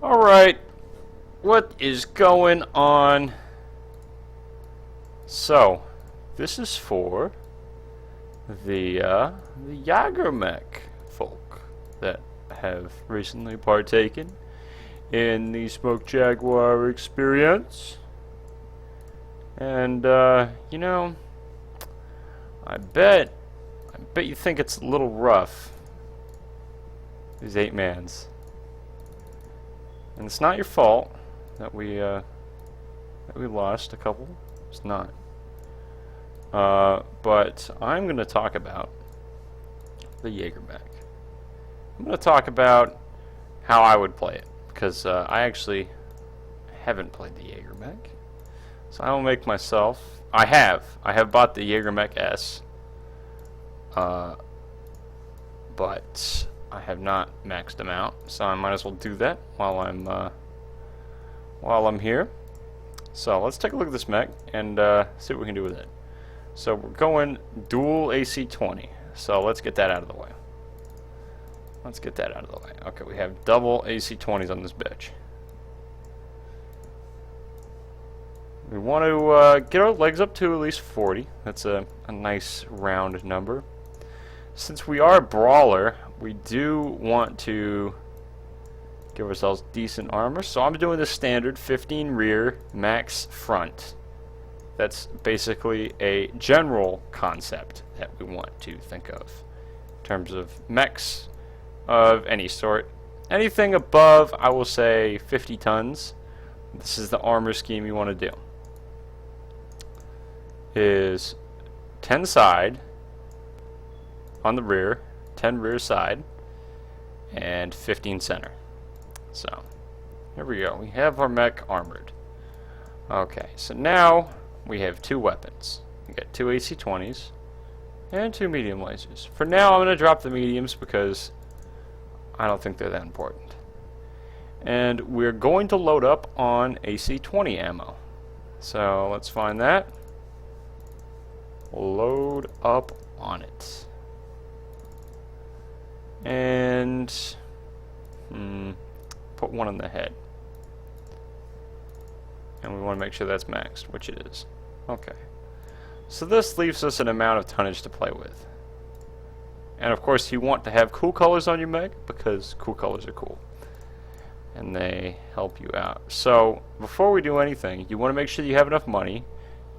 Alright, what is going on? So, this is for the Jagermech folk that have recently partaken in the Smoke Jaguar experience. And, you know, I bet you think it's a little rough, these 8-mans. And it's not your fault that we lost a couple. It's not. But I'm going to talk about the Jagermech. I'm going to talk about how I would play it, because I actually haven't played the Jagermech. So I will make myself. I have bought the Jagermech S, but I have not maxed them out, so I might as well do that while I'm here. So let's take a look at this mech and see what we can do with it. So we're going dual AC-20. So let's get that out of the way. Okay, we have double AC-20s on this bitch. We want to get our legs up to at least 40. That's a nice round number. Since we are a brawler, we do want to give ourselves decent armor. So I'm doing the standard 15 rear, max front. That's basically a general concept that we want to think of in terms of mechs of any sort. Anything above, I will say, 50 tons. This is the armor scheme you want to do. Is 10 side on the rear, 10 rear side, and 15 center. So, here we go. We have our mech armored. Okay, so now we have 2 weapons. We got 2 AC-20s and 2 medium lasers. For now, I'm going to drop the mediums because I don't think they're that important. And we're going to load up on AC-20 ammo. So, let's find that. Load up on it. And put one on the head. And we want to make sure that's maxed, which it is. Okay. So this leaves us an amount of tonnage to play with. And of course you want to have cool colors on your mech because cool colors are cool. And they help you out. So before we do anything, you want to make sure you have enough money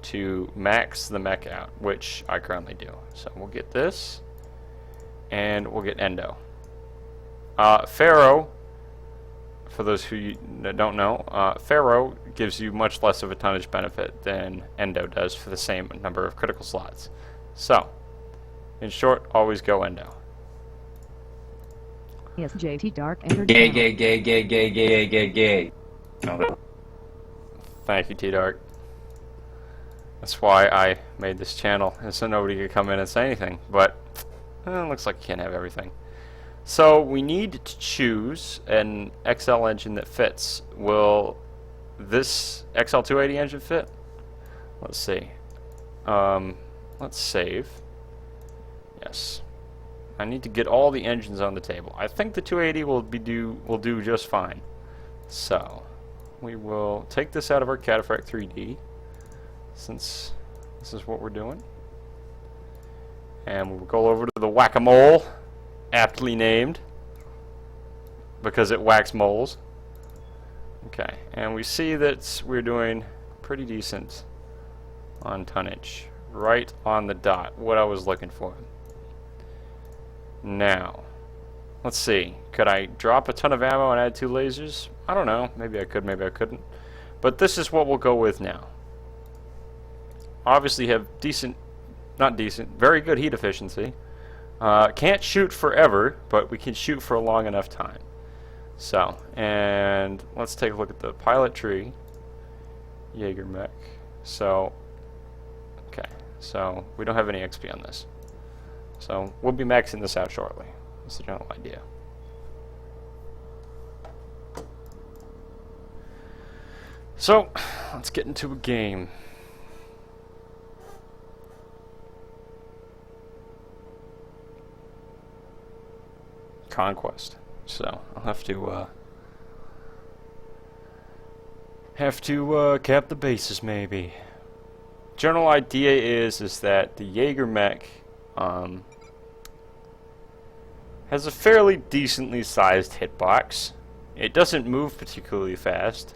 to max the mech out, which I currently do. So we'll get this. And we'll get Endo. Pharaoh, for those who don't know, Pharaoh gives you much less of a tonnage benefit than Endo does for the same number of critical slots. So, in short, always go Endo. Yes, JT Dark entered. Gay. Thank you, T-Dark. That's why I made this channel, and so nobody could come in and say anything, but looks like you can't have everything. So we need to choose an XL engine that fits. Will this XL280 engine fit? Let's see. Let's save. Yes. I need to get all the engines on the table. I think the 280 will do just fine. So we will take this out of our Cataphract 3D, since this is what we're doing. And we'll go over to the Whack-A-Mole, aptly named, because it whacks moles. Okay, and we see that we're doing pretty decent on tonnage. Right on the dot, what I was looking for. Now, let's see. Could I drop a ton of ammo and add 2 lasers? I don't know. Maybe I could, maybe I couldn't. But this is what we'll go with now. Obviously have very good heat efficiency. Can't shoot forever, but we can shoot for a long enough time. So, and let's take a look at the pilot tree. Jagermech. So, okay. So, we don't have any XP on this. So, we'll be maxing this out shortly. That's the general idea. So, let's get into a game. Conquest. So I'll have to Have to cap the bases, maybe. General idea is that the Jagermech has a fairly decently sized hitbox. It doesn't move particularly fast,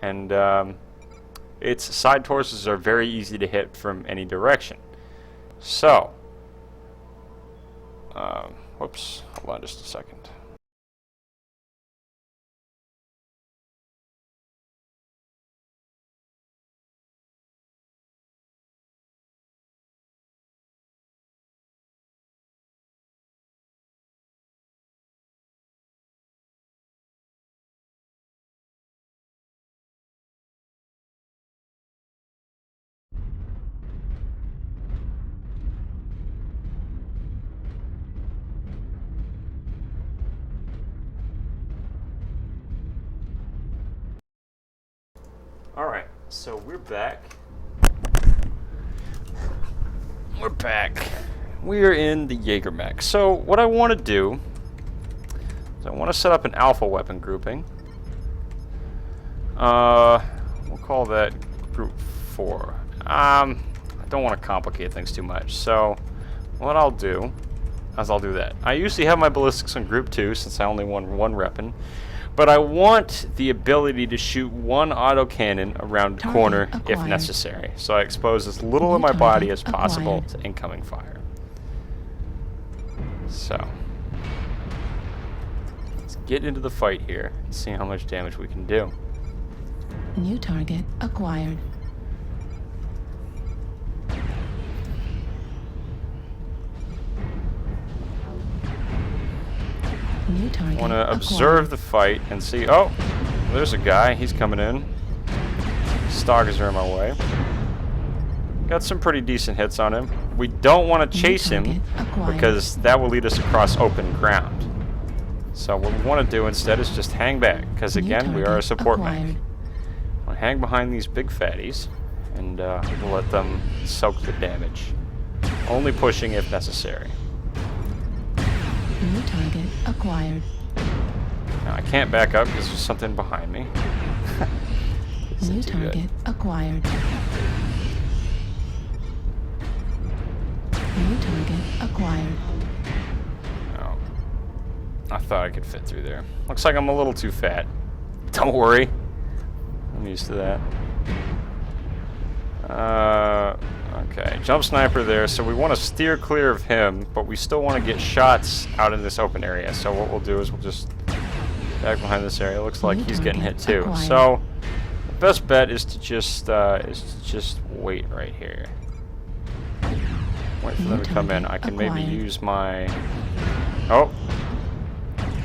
and its side torsos are very easy to hit from any direction. So, whoops, hold on just a second. Alright, so we're back. We're back. We're in the Jagermech. So what I want to do is I want to set up an alpha weapon grouping. We'll call that group 4. I don't want to complicate things too much. So what I'll do is I'll do that. I usually have my ballistics in group 2 since I only want one weapon. But I want the ability to shoot one autocannon around the corner if necessary. So I expose as little of my body as possible to incoming fire. So, let's get into the fight here and see how much damage we can do. New target acquired. I want to observe the fight and see. Oh, there's a guy. He's coming in. Stalkers are in my way. Got some pretty decent hits on him. We don't want to chase him because that will lead us across open ground. So what we want to do instead is just hang back because again we are a support mech. We'll hang behind these big fatties and we'll let them soak the damage. Only pushing if necessary. New target acquired. Now I can't back up because there's something behind me. New target acquired. New target acquired. Oh, I thought I could fit through there. Looks like I'm a little too fat. Don't worry. I'm used to that. Okay, jump sniper there, so we want to steer clear of him, but we still want to get shots out in this open area. So what we'll do is we'll just back behind this area. Looks like he's getting hit too. So the best bet is to just wait right here. Wait for them to come in. I can maybe use my... Oh!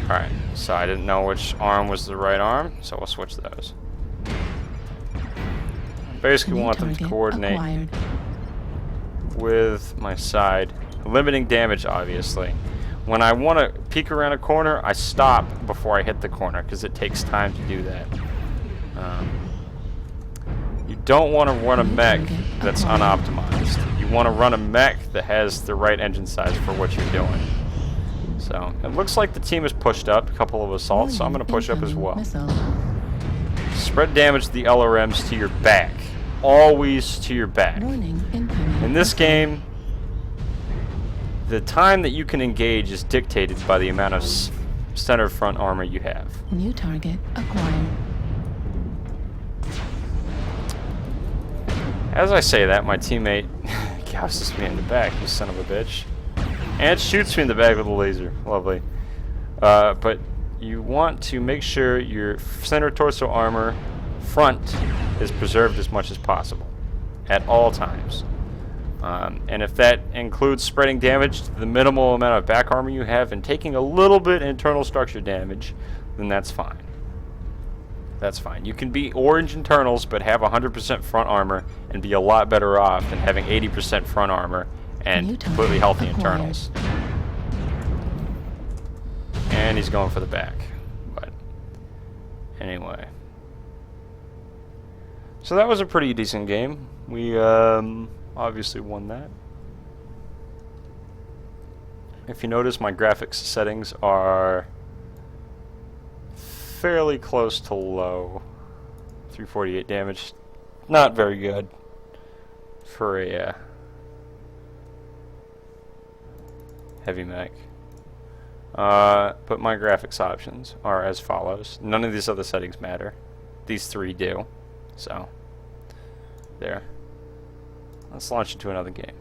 Alright, so I didn't know which arm was the right arm, so we'll switch those. Basically want them to coordinate with my side, limiting damage obviously. When I want to peek around a corner, I stop before I hit the corner because it takes time to do that. You don't want to run a mech that's unoptimized. You want to run a mech that has the right engine size for what you're doing. So it looks like the team has pushed up a couple of assaults, so I'm going to push up as well. Spread damage to the LRMs to your back. Always to your back. In this game, the time that you can engage is dictated by the amount of center front armor you have. New target acquired. As I say that, my teammate gouses me in the back, you son of a bitch. And shoots me in the back with a laser. Lovely. But you want to make sure your center torso armor front is preserved as much as possible at all times. And if that includes spreading damage to the minimal amount of back armor you have and taking a little bit internal structure damage, then that's fine. That's fine. You can be orange internals but have 100% front armor and be a lot better off than having 80% front armor and completely healthy internals. And he's going for the back. But anyway. So that was a pretty decent game. We obviously won that. If you notice, my graphics settings are fairly close to low 348 damage. Not very good for a heavy mech. But my graphics options are as follows. None of these other settings matter. These three do. So, there. Let's launch into another game.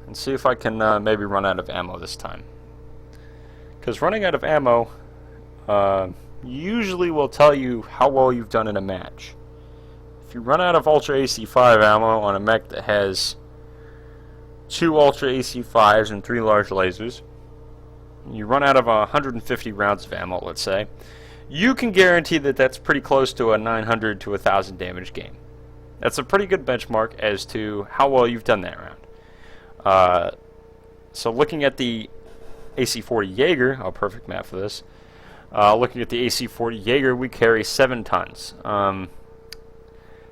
And see if I can maybe run out of ammo this time. Because running out of ammo usually will tell you how well you've done in a match. If you run out of Ultra AC5 ammo on a mech that has 2 Ultra AC5s and 3 large lasers, you run out of 150 rounds of ammo, let's say, you can guarantee that that's pretty close to a 900 to 1,000 damage game. That's a pretty good benchmark as to how well you've done that round. So looking at the AC-40 Jaeger, a perfect map for this, looking at the AC-40 Jaeger, we carry 7 tons.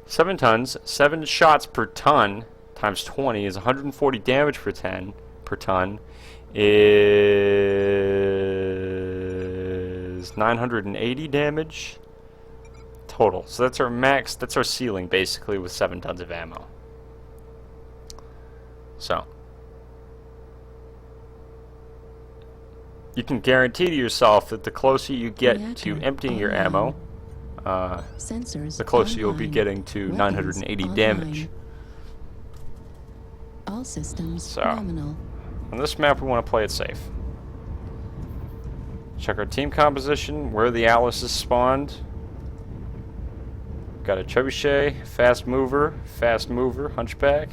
7 tons, 7 shots per ton times 20 is 140 damage per ton is 980 damage total. So that's our max, that's our ceiling basically with 7 tons of ammo. So you can guarantee to yourself that the closer you get to emptying your ammo, the closer you'll be getting to 980 damage. All systems So, nominal. on this map we want to play it safe. Check our team composition, where the Atlas is spawned. Got a trebuchet, fast mover, hunchback.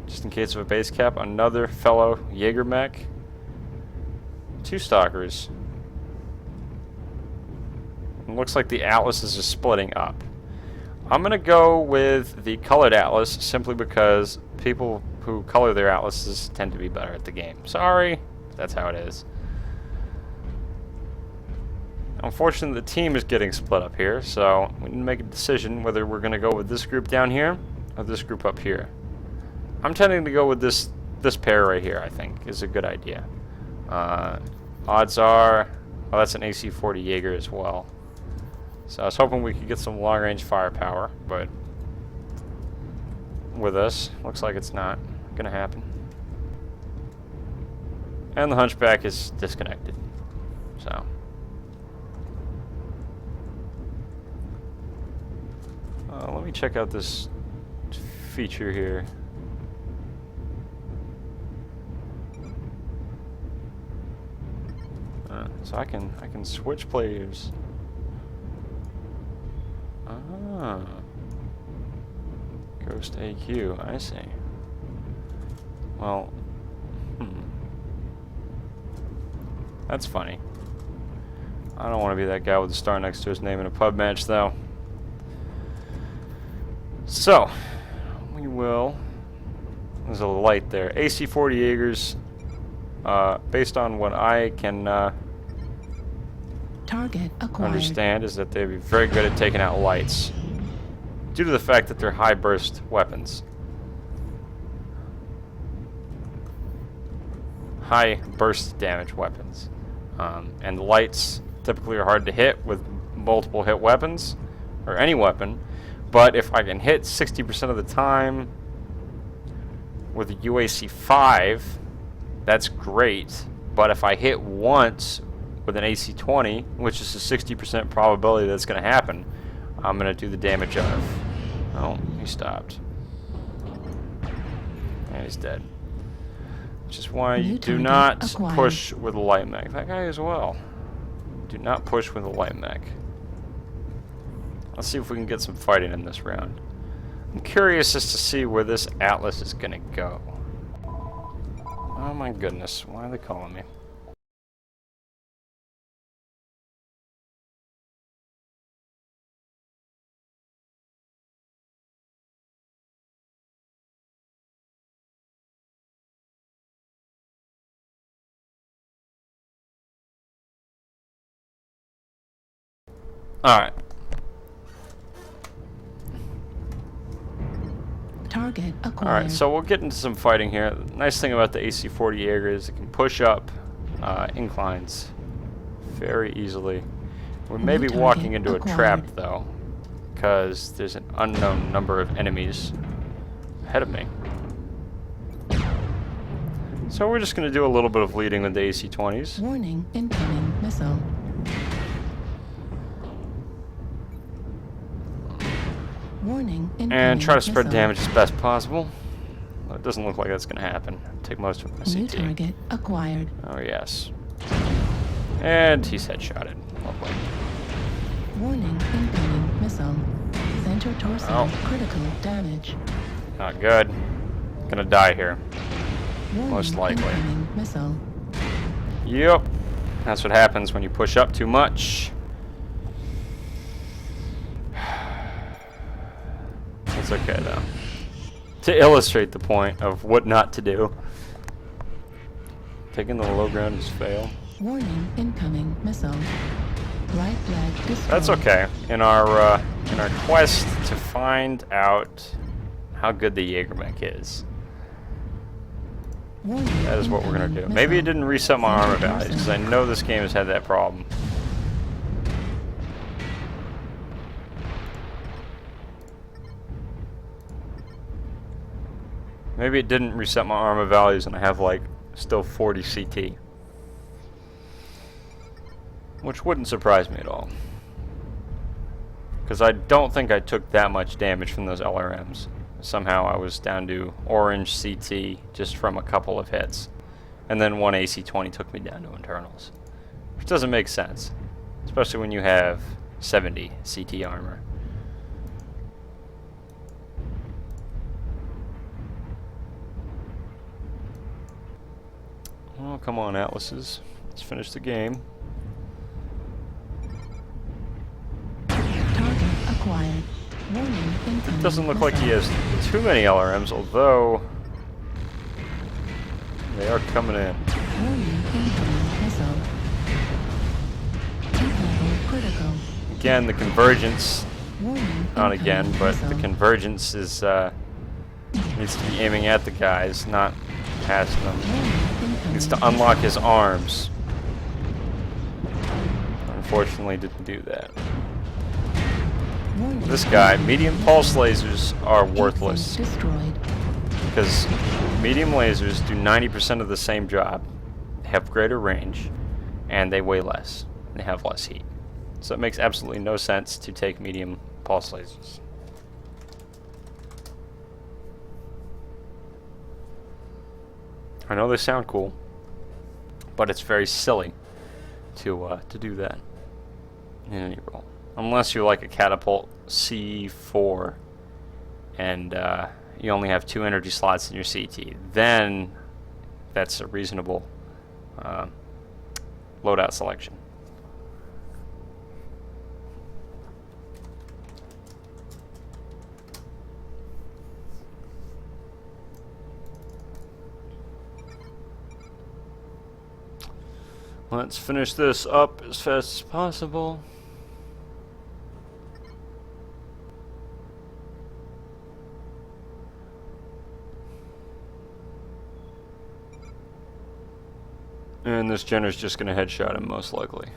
Just in case of a base cap, another fellow Jagermech. 2 stalkers. It looks like the Atlases are splitting up. I'm gonna go with the colored Atlas simply because people who color their Atlases tend to be better at the game. Sorry, that's how it is. Unfortunately, the team is getting split up here, so we need to make a decision whether we're gonna go with this group down here or this group up here. I'm tending to go with this pair right here. I think is a good idea. Odds are, well, that's an AC-40 Jaeger as well. So I was hoping we could get some long-range firepower, but with us, looks like it's not gonna happen. And the hunchback is disconnected. So let me check out this feature here. So I can switch players. Ah, Ghost AQ. I see. Well, that's funny. I don't want to be that guy with a star next to his name in a pub match, though. So we will. There's a light there. AC-40 Jaegers. Based on what I can Target acquired. understand, is that they'd be very good at taking out lights due to the fact that they're high burst weapons. High burst damage weapons. And the lights typically are hard to hit with multiple hit weapons, or any weapon, but if I can hit 60% of the time with a UAC-5, that's great, but if I hit once with an AC-20, which is a 60% probability that's going to happen, I'm going to do the damage of. Oh, he stopped. And he's dead. Which is why you do not push with a light mech. That guy as well. Do not push with a light mech. Let's see if we can get some fighting in this round. I'm curious as to see where this Atlas is going to go. Oh my goodness, why are they calling me? Alright. Target acquired. Alright, so we'll get into some fighting here. The nice thing about the AC-40 Jaeger is it can push up inclines very easily. We may be New walking target into a trap, acquired. though, because there's an unknown number of enemies ahead of me. So we're just going to do a little bit of leading with the AC-20s. Warning, incoming missile. Warning, incoming And try to spread missile. damage as best possible. Well, it doesn't look like that's going to happen. Take most of my New CT. target acquired. Oh, yes. And he's headshotted. Lovely. Warning, incoming missile. Center torso Oh. critical damage. Not good. Gonna die here. Warning, Most likely. incoming missile. Yep. That's what happens when you push up too much. It's okay, though. To illustrate the point of what not to do. Taking the low ground is fail. Warning, incoming missile. Right leg destroyed. That's okay. In our quest to find out how good the Jagermech is, Warning, that is what we're gonna do. incoming Maybe it missile. didn't reset my Center armor values, torso. because I know this game has had that problem. Maybe it didn't reset my armor values and I have like still 40 CT. Which wouldn't surprise me at all. Because I don't think I took that much damage from those LRMs. Somehow I was down to orange CT just from a couple of hits. And then one AC-20 took me down to internals. Which doesn't make sense. Especially when you have 70 CT armor. Oh, come on, Atlases. Let's finish the game. Target acquired. Warning, incoming It doesn't look like he missile. has too many LRMs, although they are coming in. Warning, incoming missile. Heat level critical. Again, the convergence, Warning, not again, incoming but the missile. convergence is needs to be aiming at the guys, not past them. Warning, Needs to incoming unlock missile. his arms. Unfortunately, didn't do that. Warning, This guy, incoming medium missile. pulse lasers are Infant worthless destroyed. because medium lasers do 90% of the same job. They have greater range, and they weigh less. They have less heat. So it makes absolutely no sense to take medium pulse lasers. I know they sound cool, but it's very silly to do that in any role, unless you're like a catapult C4 and you only have 2 energy slots in your CT. Then that's a reasonable loadout selection. Let's finish this up as fast as possible. And this Jenner's just going to headshot him, most likely.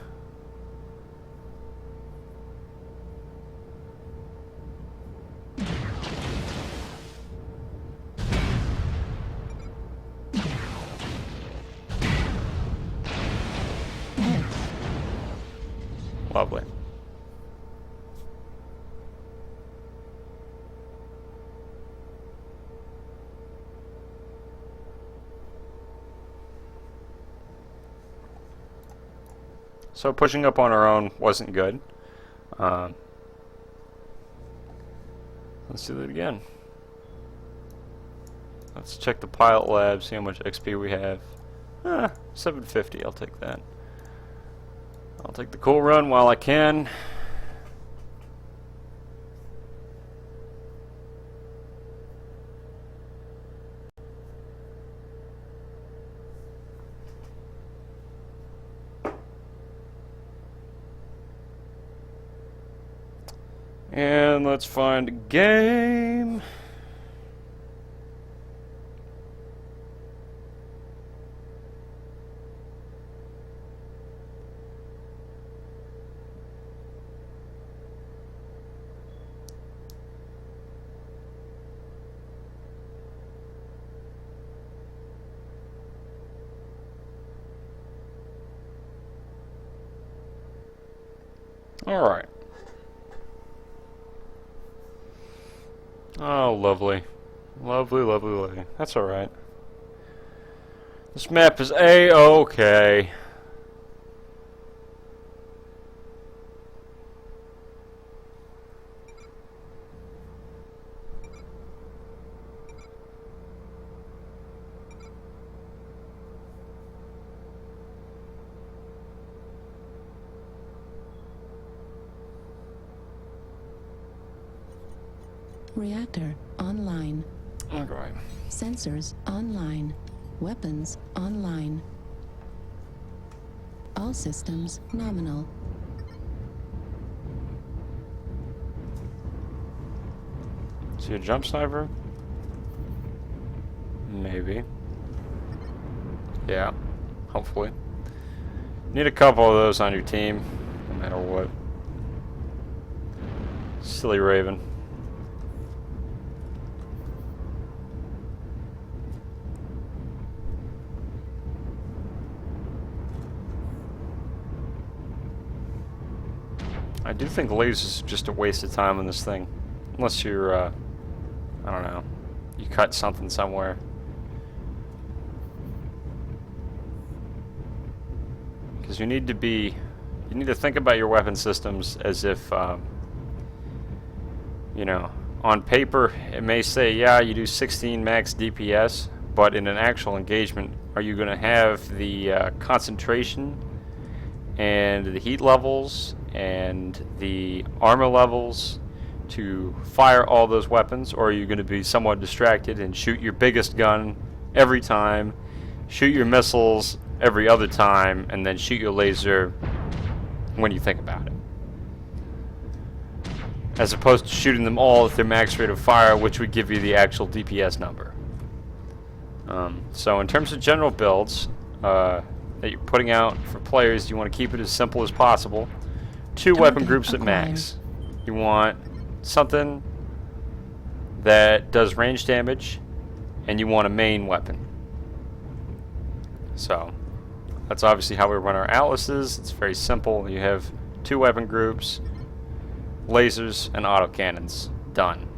Hits. Lovely. So pushing up on our own wasn't good. Let's do that again. Let's check the pilot lab, see how much XP we have. 750, I'll take that. I'll take the cool run while I can. And let's find a game. Alright. Oh, lovely. Lovely, lovely, lovely. That's alright. This map is A-okay. Reactor online. Okay. Sensors online. Weapons online. All systems nominal. See a jump sniper? Maybe. Yeah. Hopefully. Need a couple of those on your team, no matter what. Silly Raven. I do think lasers are just a waste of time on this thing. Unless you're, I don't know, you cut something somewhere. Because you need to think about your weapon systems as if, you know, on paper it may say, yeah, you do 16 max DPS, but in an actual engagement, are you going to have the concentration and the heat levels and the armor levels to fire all those weapons, or are you going to be somewhat distracted and shoot your biggest gun every time, shoot your missiles every other time, and then shoot your laser when you think about it? As opposed to shooting them all at their max rate of fire, which would give you the actual DPS number. So in terms of general builds that you're putting out for players, you want to keep it as simple as possible. 2 weapon groups at max. You want something that does range damage, and you want a main weapon. So that's obviously how we run our atlases. It's very simple. You have 2 weapon groups, lasers, and autocannons. Done.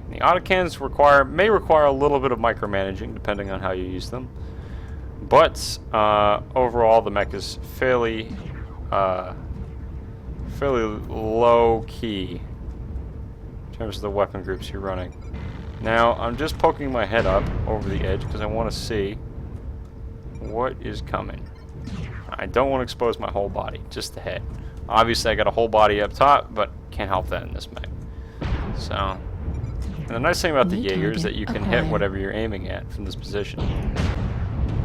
The autocannons may require a little bit of micromanaging depending on how you use them, but overall the mech is fairly low key in terms of the weapon groups you're running. Now I'm just poking my head up over the edge because I want to see what is coming. I don't want to expose my whole body, just the head. Obviously I got a whole body up top, but can't help that in this mech. So, and the nice thing about the Jaeger is that you can hit whatever you're aiming at from this position.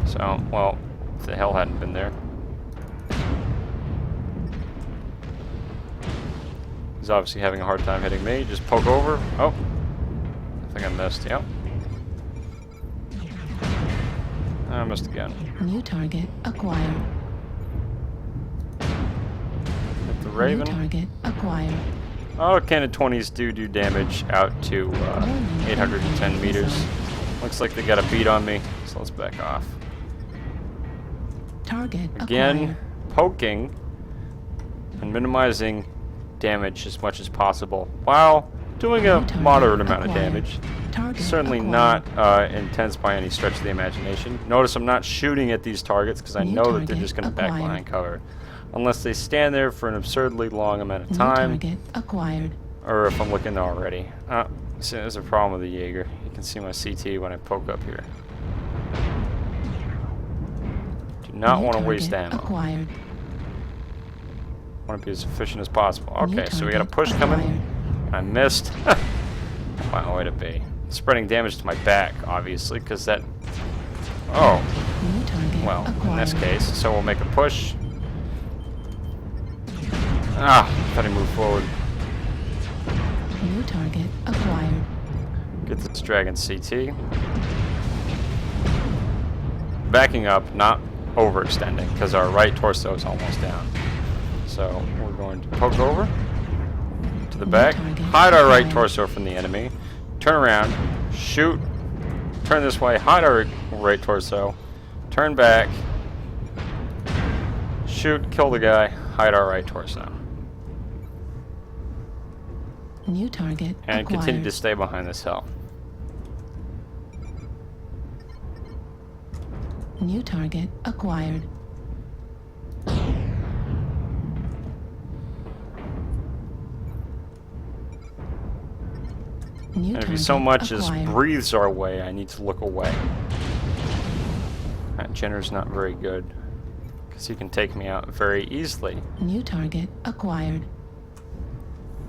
So, well, if the hell hadn't been there. He's obviously having a hard time hitting me. Just poke over. Oh, I think I missed. Yep. I missed again. New target acquired. Hit the Raven. New target acquired. Oh, cannon 20s do damage out to 810 meters. Looks like they got a beat on me, so let's back off. Target Again, acquired. poking and minimizing damage as much as possible while doing a moderate amount of damage. Certainly not intense by any stretch of the imagination. Notice I'm not shooting at these targets because I know that they're just going to back behind cover. Unless they stand there for an absurdly long amount of time. Target acquired. Or if I'm looking already. See, there's a problem with the Jaeger. You can see my CT when I poke up here. Do not want to waste ammo. Acquired. Want to be as efficient as possible. Okay, so we got a push coming. I missed. Wow, way to be. Spreading damage to my back, obviously, because that... Oh. Well, in this case, so we'll make a push. Ah, thought he moved forward. New target acquired. Get this dragon CT. Backing up, not overextending, because our right torso is almost down. So we're going to poke over to the back, hide our right torso from the enemy, turn around, shoot, turn this way, hide our right torso, turn back, shoot, kill the guy, hide our right torso. New target and acquired. continue to stay behind this hill. New target acquired. New And if he target so much as acquired. breathes our way, I need to look away. That Jenner's not very good, because he can take me out very easily. New target acquired.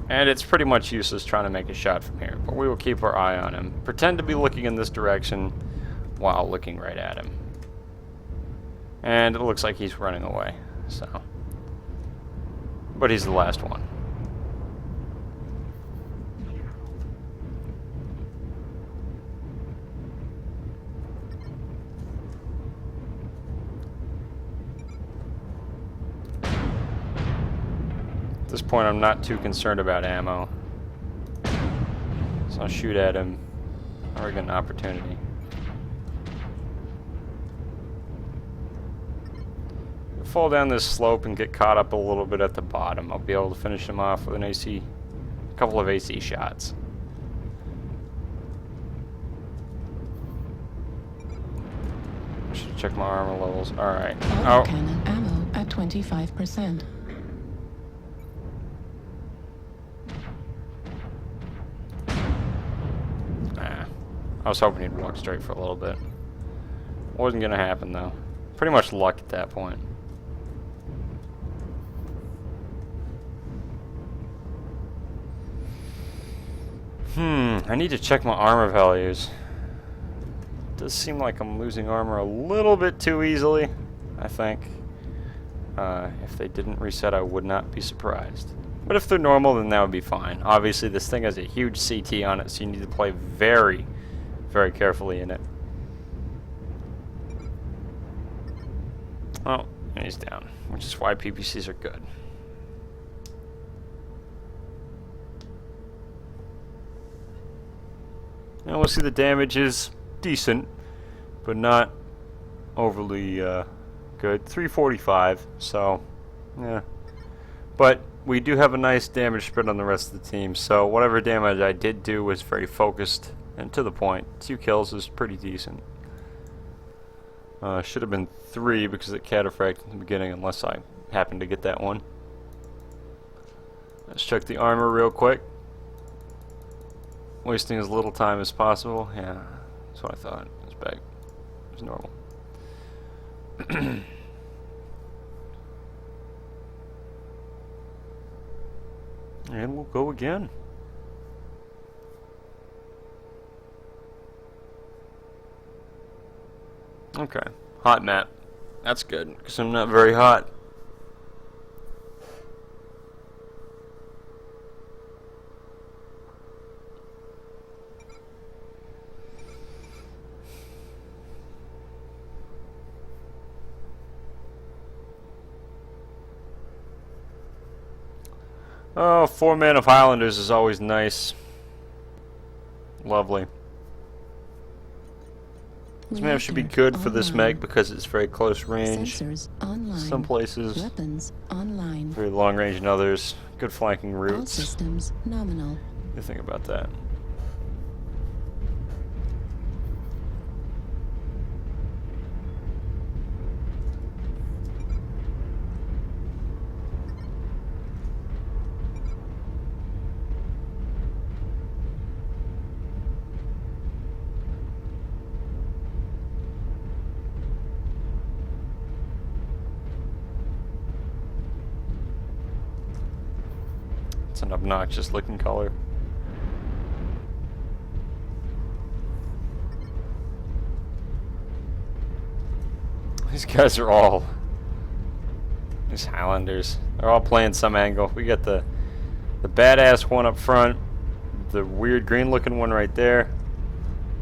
And it's pretty much useless trying to make a shot from here, but we will keep our eye on him. Pretend to be looking in this direction while looking right at him. And it looks like he's running away, so. But he's the last one. At this point, I'm not too concerned about ammo. So I'll shoot at him or get an opportunity. If I fall down this slope and get caught up a little bit at the bottom, I'll be able to finish him off with a couple of AC shots. I should check my armor levels. Alright. Oh. Cannon ammo at 25%. I was hoping he'd walk straight for a little bit. Wasn't gonna happen though. Pretty much luck at that point. I need to check my armor values. It does seem like I'm losing armor a little bit too easily, I think. If they didn't reset, I would not be surprised. But if they're normal, then that would be fine. Obviously, this thing has a huge CT on it, so you need to play very, very carefully in it. Oh, and he's down, which is why PPCs are good. And we'll see the damage is decent, but not overly good. 345, so, yeah. But we do have a nice damage spread on the rest of the team, so whatever damage I did do was very focused and to the point. 2 kills is pretty decent. Should have been 3 because it cataphracted in the beginning, unless I happened to get that one. Let's check the armor real quick. Wasting as little time as possible. Yeah, that's what I thought. It's back. It's normal. And we'll go again. Okay, hot map. That's good, because I'm not very hot. Oh, 4 man of Highlanders is always nice. Lovely. This map should be good for this mech because it's very close range. Sensors online. Some places Weapons online. very long range and others. Good flanking All routes. systems nominal. What do you think about that? It's an obnoxious looking color. These guys are all these Highlanders. They're all playing some angle. We got the badass one up front, the weird green looking one right there,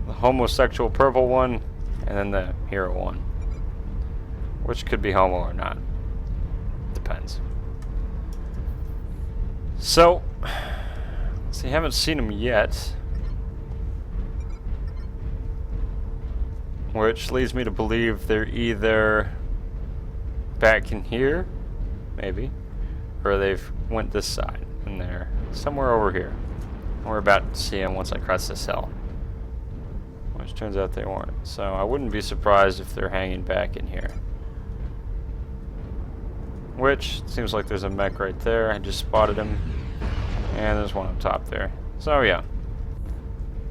the homosexual purple one, and then the hero one. Which could be homo or not. Depends. So, so you haven't seen them yet, which leads me to believe they're either back in here, maybe, or they've went this side, and they're somewhere over here. We're about to see them once I crest this hill. Which turns out they weren't. So I wouldn't be surprised if they're hanging back in here. Which, seems like there's a mech right there. I just spotted him. And there's one up top there. So yeah.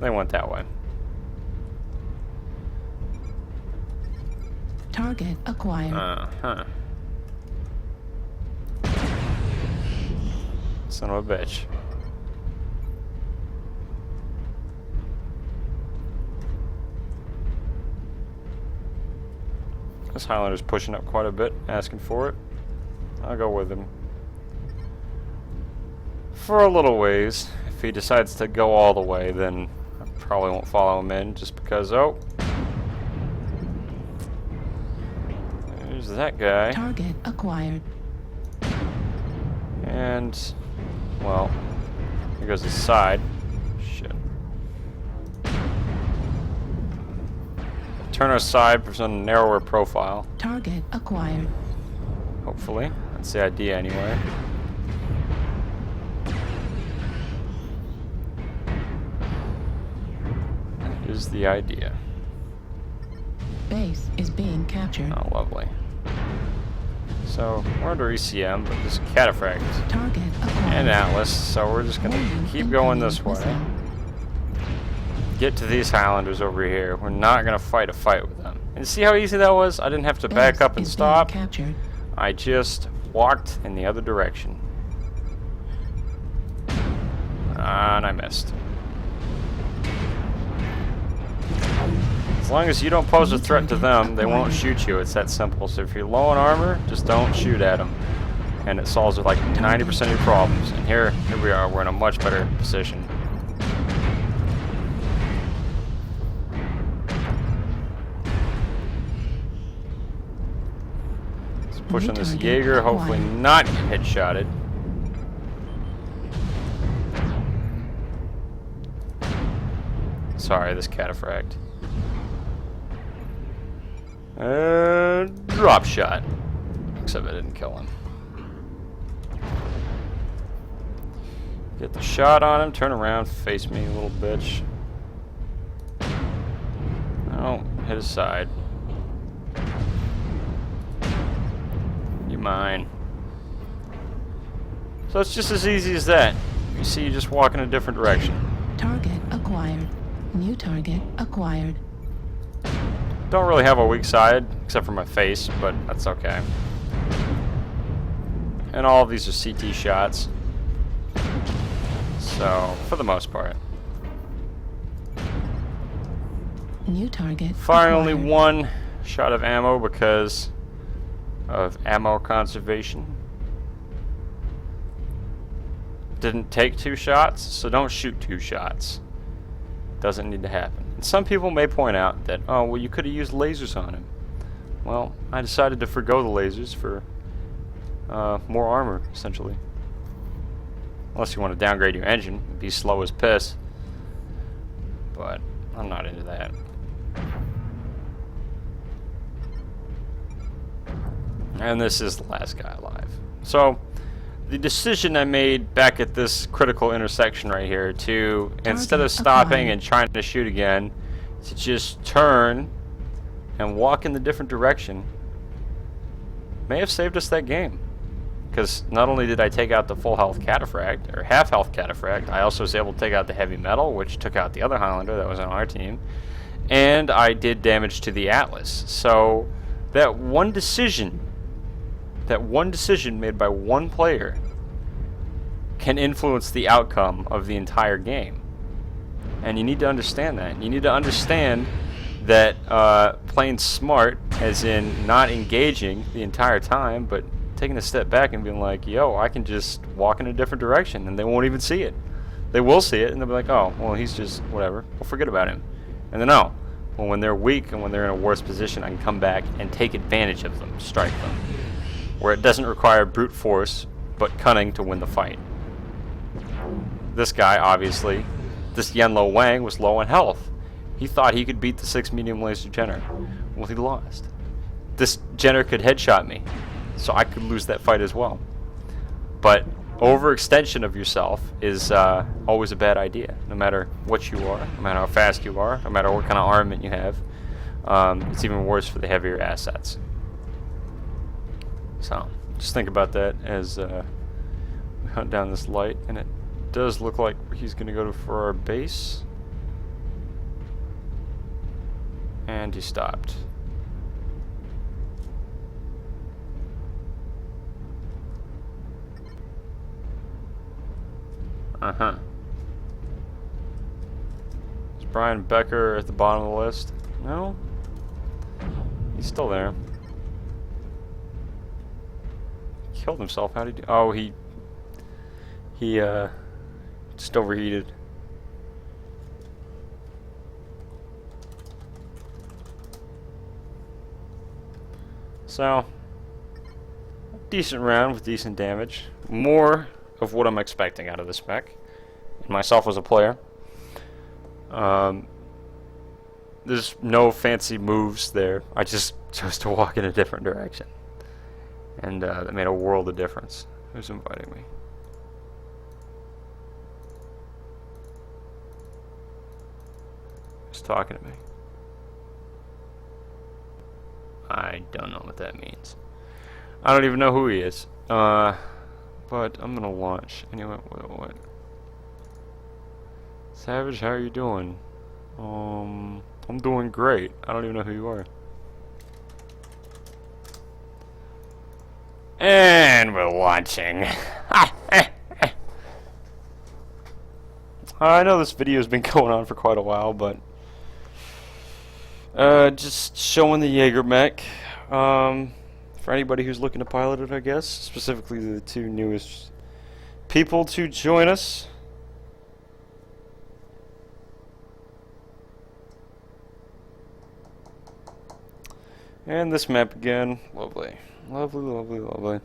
They went that way. Target acquired. Uh-huh. Son of a bitch. This Highlander's pushing up quite a bit, asking for it. I'll go with him. For a little ways. If he decides to go all the way, then I probably won't follow him in, just because, oh. There's that guy. Target acquired. And, well, here goes his side. Shit. Turn our side for some narrower profile. Target acquired. Hopefully. That's the idea anyway. That is the idea. Base is being captured. Oh, lovely. So, we're under ECM, but there's Cataphract Target acquired. and Atlas, so we're just gonna keep going this way. Missile. Get to these Highlanders over here. We're not gonna fight a fight with them. And see how easy that was? I didn't have to back Base up and is stop. being captured. I just walked in the other direction. And I missed. As long as you don't pose a threat to them, they won't shoot you. It's that simple. So if you're low on armor, just don't shoot at them. And it solves like 90% of your problems. And here we are. We're in a much better position. Just pushing this Jaeger, hopefully not get headshotted. Sorry, this Cataphract. Drop shot. Except I didn't kill him. Get the shot on him, turn around, face me, little bitch. Oh, hit his side. You mine. So it's just as easy as that. You see, you just walk in a different direction. Target acquired. New target acquired. Don't really have a weak side, except for my face, but that's okay. And all of these are CT shots. So, for the most part. New target Firing only acquired. one shot of ammo because of ammo conservation. Didn't take 2 shots, so don't shoot 2 shots. Doesn't need to happen. And some people may point out that, oh, well, you could have used lasers on him. Well, I decided to forgo the lasers for more armor, essentially. Unless you want to downgrade your engine, be slow as piss. But I'm not into that. And this is the last guy alive. So, the decision I made back at this critical intersection right here to, instead of stopping and trying to shoot again, to just turn and walk in the different direction, may have saved us that game. Because not only did I take out the full health Cataphract, or half health Cataphract, I also was able to take out the heavy metal, which took out the other Highlander that was on our team, and I did damage to the Atlas. So that one decision made by one player can influence the outcome of the entire game. And you need to understand that. You need to understand that playing smart, as in not engaging the entire time, but taking a step back and being like, yo, I can just walk in a different direction, and they won't even see it. They will see it, and they'll be like, oh, well, he's just whatever. We'll forget about him. And then, no. Well, when they're weak and when they're in a worse position, I can come back and take advantage of them, strike them. Where it doesn't require brute force, but cunning to win the fight. This guy, obviously, this Yenlo Wang was low on health. He thought he could beat the 6 medium laser Jenner. Well, he lost. This Jenner could headshot me, so I could lose that fight as well. But overextension of yourself is always a bad idea, no matter what you are, no matter how fast you are, no matter what kind of armament you have. It's even worse for the heavier assets. So, just think about that as we hunt down this light, and it does look like he's going to go for our base. And he stopped. Uh-huh. Is Brian Becker at the bottom of the list? No? He's still there. Killed himself. How did he do? Oh, he just overheated. So, decent round with decent damage. More of what I'm expecting out of this mech. And myself as a player. There's no fancy moves there. I just chose to walk in a different direction. And that made a world of difference. Who's inviting me? Who's talking to me? I don't know what that means. I don't even know who he is. But I'm gonna launch. Anyway, what? Savage, how are you doing? I'm doing great. I don't even know who you are. And we're launching. I know this video has been going on for quite a while, but just showing the Jagermech. For anybody who's looking to pilot it, I guess, specifically the two newest people to join us. And this map again, lovely. Lovely, lovely, lovely.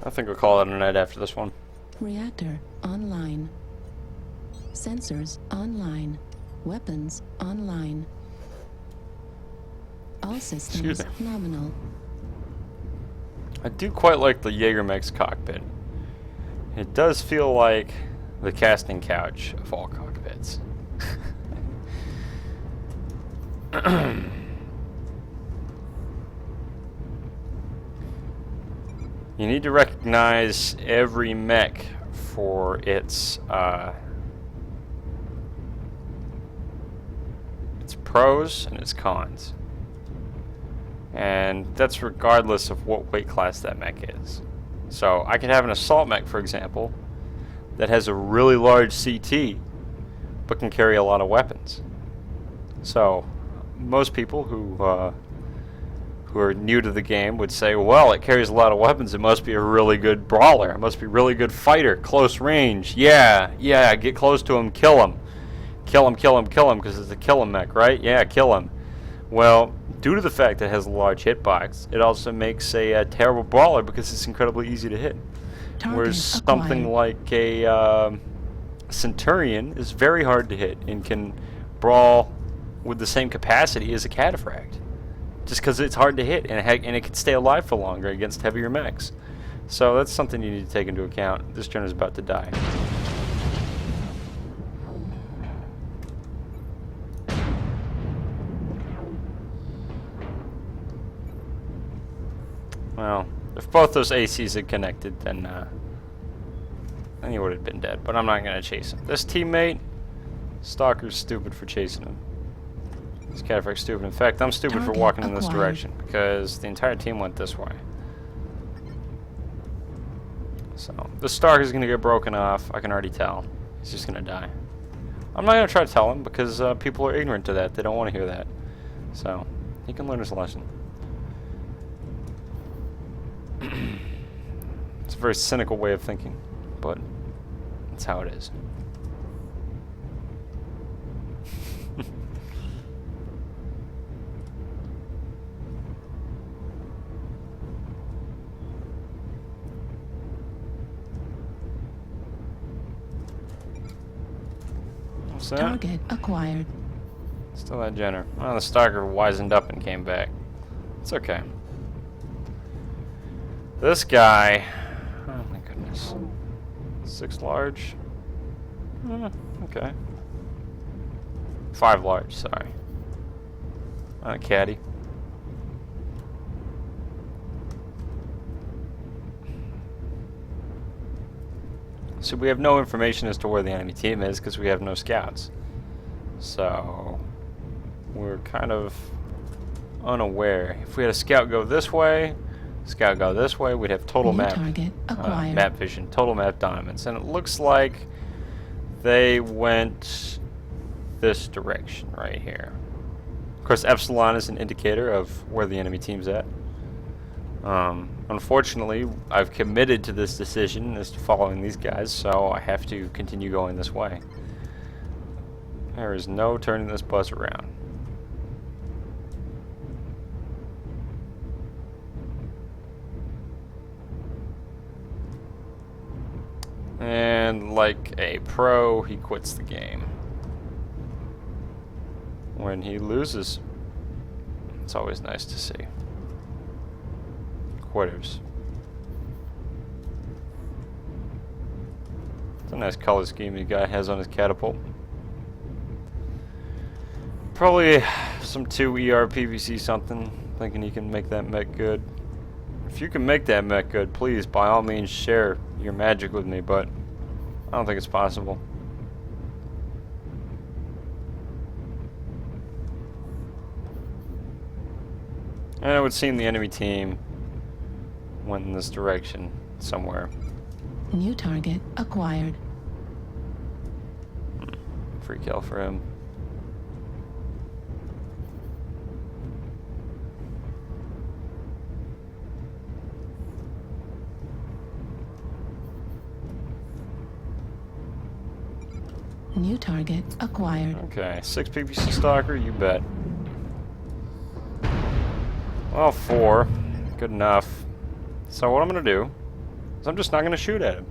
I think we'll call it a night after this one. Reactor online. Sensors online. Weapons online. All systems nominal. I do quite like the Jagermech's cockpit. It does feel like the casting couch of all cockpits. You need to recognize every mech for its pros and its cons. And that's regardless of what weight class that mech is. So I could have an assault mech, for example, that has a really large CT, but can carry a lot of weapons. So most people who are new to the game would say, well, it carries a lot of weapons, it must be a really good brawler, it must be a really good fighter, close range, yeah, get close to him, kill him, because it's a kill him mech, right? Yeah, kill him. Well, due to the fact that it has a large hitbox, it also makes a terrible brawler because it's incredibly easy to hit. Whereas something like a Centurion is very hard to hit and can brawl with the same capacity as a Cataphract. Just because it's hard to hit, and it can stay alive for longer against heavier mechs. So that's something you need to take into account. This turn is about to die. Well, if both those ACs had connected, then he would have been dead. But I'm not going to chase him. This teammate, Stalker's stupid for chasing him. This Cataphract's stupid. In fact, I'm stupid for walking in this direction because the entire team went this way. So, the Stalker is going to get broken off. I can already tell. He's just going to die. I'm not going to try to tell him because people are ignorant to that. They don't want to hear that. So, he can learn his lesson. It's a very cynical way of thinking, but that's how it is. 100%. Target acquired. Still that Jenner. Well, the stalker wisened up and came back. It's okay. This guy... Oh my goodness. 6 large? Okay. 5 large, sorry. Caddy. So we have no information as to where the enemy team is because we have no scouts. So we're kind of unaware. If we had a scout go this way, scout go this way, we'd have total New map target acquired. map vision, total map dominance, and it looks like they went this direction right here. Of course, epsilon is an indicator of where the enemy team's at. Unfortunately, I've committed to this decision as to following these guys, so I have to continue going this way. There is no turning this bus around. And like a pro, he quits the game when he loses. It's always nice to see. Quitters. It's a nice color scheme the guy has on his catapult. Probably some 2 ER PVC something, thinking he can make that mech good. If you can make that mech good, please, by all means, share your magic with me, but I don't think it's possible. And it would seem the enemy team went in this direction somewhere. New target acquired. Free kill for him. New target acquired. Okay, 6 PVC stalker, you bet. Well, 4. Good enough. So what I'm going to do is I'm just not going to shoot at him.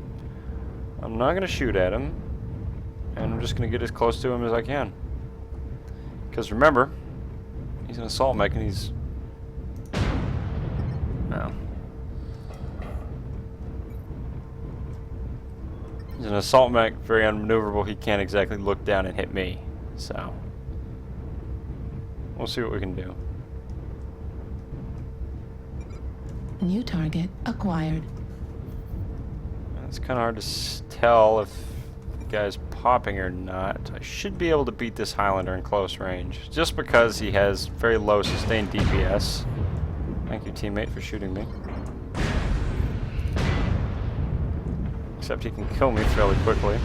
I'm not going to shoot at him. And I'm just going to get as close to him as I can. Because remember, he's an assault mech and he's... No. He's an assault mech, very unmaneuverable. He can't exactly look down and hit me. So, we'll see what we can do. New target acquired. It's kind of hard to tell if the guy's popping or not. I should be able to beat this Highlander in close range, just because he has very low sustained DPS. Thank you, teammate, for shooting me. Except he can kill me fairly quickly.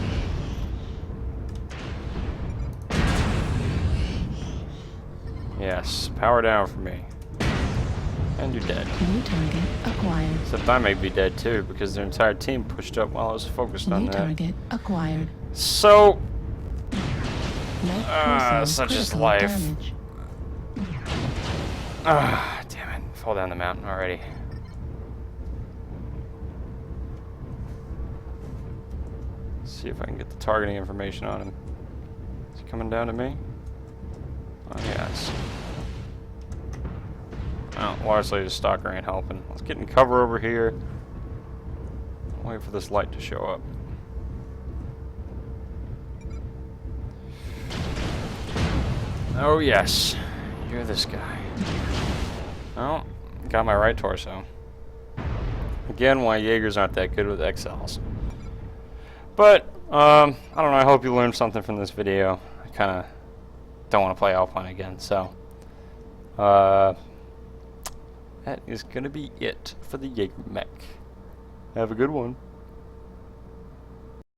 Yes, power down for me. And you're dead. New target acquired. Except I may be dead too, because their entire team pushed up while I was focused on New that. target acquired. So, No such is critical life. damage. Damn it. Fall down the mountain already. See if I can get the targeting information on him. Is he coming down to me? Oh, yes. Oh, largely the stalker ain't helping. Let's get in cover over here. Wait for this light to show up. Oh, yes. You're this guy. Oh, got my right torso. Again, why Jaegers aren't that good with XLs. But, I don't know, I hope you learned something from this video. I kind of don't want to play Alpine again, so. That is going to be it for the Jagermech. Have a good one.